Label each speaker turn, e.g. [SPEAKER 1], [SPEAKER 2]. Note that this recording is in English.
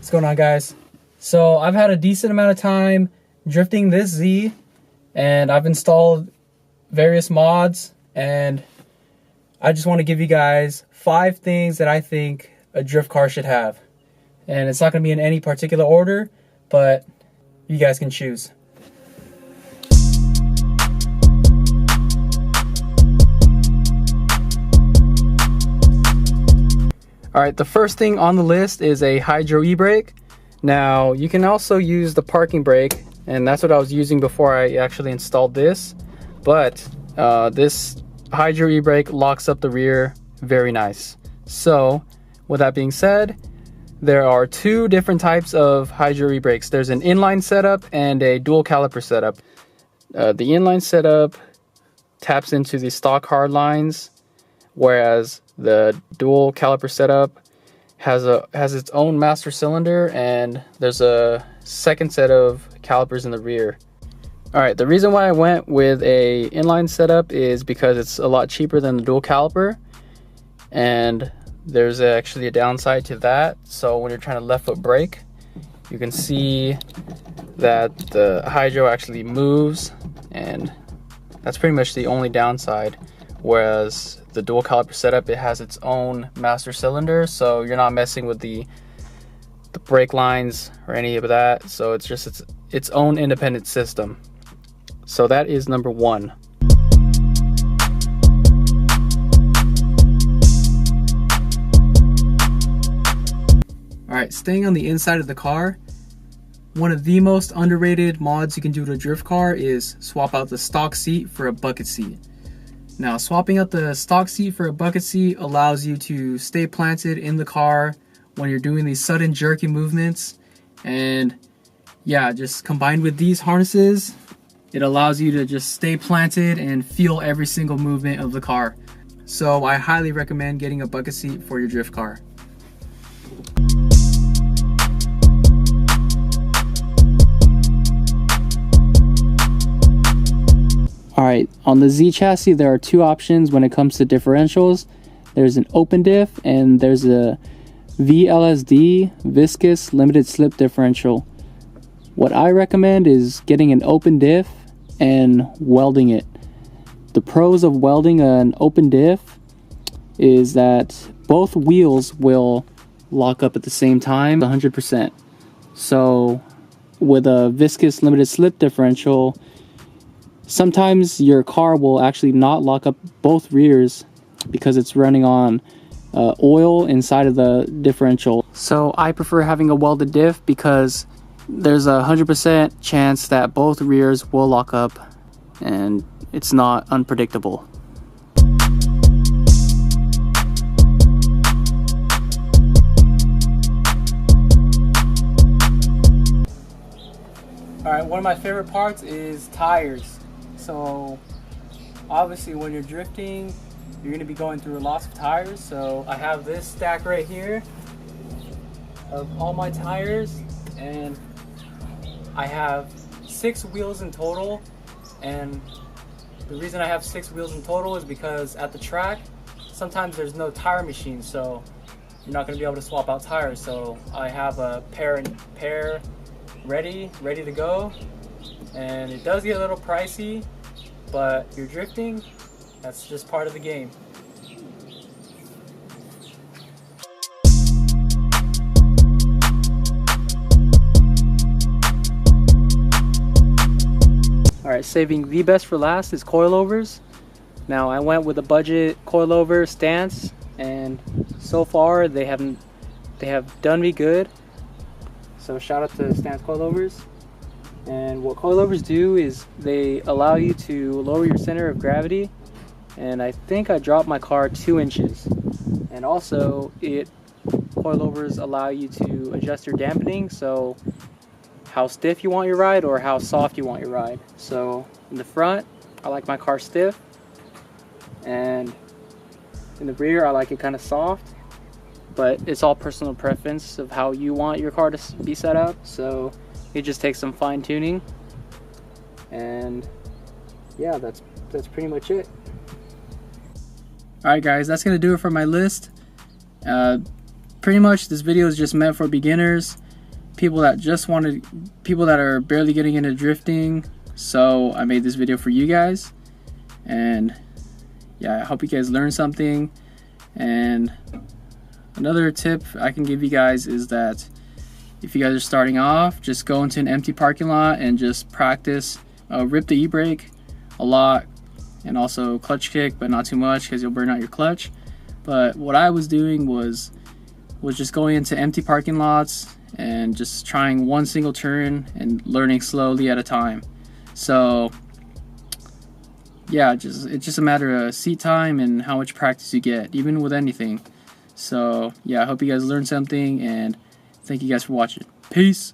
[SPEAKER 1] What's going on, guys? So I've had a decent amount of time drifting this Z, and I've installed various mods, and I just want to give you guys 5 things that I think a drift car should have. And it's not going to be in any particular order, but you guys can choose. Alright, the first thing on the list is a hydro e-brake. Now, you can also use the parking brake, and that's what I was using before I actually installed this. But this hydro e-brake locks up the rear very nice. So, with that being said, there are 2 different types of hydro e-brakes. There's an inline setup and a dual caliper setup. The inline setup taps into the stock hard lines, whereas the dual caliper setup has its own master cylinder, and there's a second set of calipers in the rear. Alright, the reason why I went with a inline setup is because it's a lot cheaper than the dual caliper, and there's actually a downside to that. So when you're trying to left foot brake, you can see that the hydro actually moves, and that's pretty much the only downside. Whereas the dual caliper setup, it has its own master cylinder, so you're not messing with the brake lines or any of that. So it's just its own independent system. So that is number 1. Alright, staying on the inside of the car, one of the most underrated mods you can do to a drift car is swap out the stock seat for a bucket seat. Now, swapping out the stock seat for a bucket seat allows you to stay planted in the car when you're doing these sudden jerky movements. And yeah, just combined with these harnesses, it allows you to just stay planted and feel every single movement of the car. So I highly recommend getting a bucket seat for your drift car. Alright, on the Z chassis there are 2 options when it comes to differentials. There's an open diff and there's a VLSD, viscous limited slip differential. What I recommend is getting an open diff and welding it. The pros of welding an open diff is that both wheels will lock up at the same time 100%. So with a viscous limited slip differential, sometimes your car will actually not lock up both rears because it's running on oil inside of the differential. So I prefer having a welded diff because there's a 100% chance that both rears will lock up and it's not unpredictable. Alright, one of my favorite parts is tires. So obviously when you're drifting, you're going to be going through lots of tires. So I have this stack right here of all my tires, and I have 6 wheels in total. And the reason I have 6 wheels in total is because at the track sometimes there's no tire machine, so you're not going to be able to swap out tires. So I have a pair ready to go. And it does get a little pricey, but you're drifting, that's just part of the game. Alright, saving the best for last is coilovers. Now I went with a budget coilover stance, and so far they have done me good. So shout out to Stance Coilovers. And what coilovers do is they allow you to lower your center of gravity, and I think I dropped my car 2 inches. And also coilovers allow you to adjust your dampening, so how stiff you want your ride or how soft you want your ride. So in the front, I like my car stiff, and in the rear I like it kind of soft. But it's all personal preference of how you want your car to be set up, so it just takes some fine tuning. And yeah, that's pretty much it. Alright guys, that's gonna do it for my list. Pretty much this video is just meant for beginners. people that are barely getting into drifting. So I made this video for you guys, and yeah, I hope you guys learned something. And another tip I can give you guys is that if you guys are starting off, just go into an empty parking lot and just practice. Rip the e-brake a lot, and also clutch kick, but not too much because you'll burn out your clutch. But what I was doing was just going into empty parking lots and just trying one single turn and learning slowly at a time. So yeah, it's just a matter of seat time and how much practice you get, even with anything. So yeah, I hope you guys learned something, and thank you guys for watching. Peace.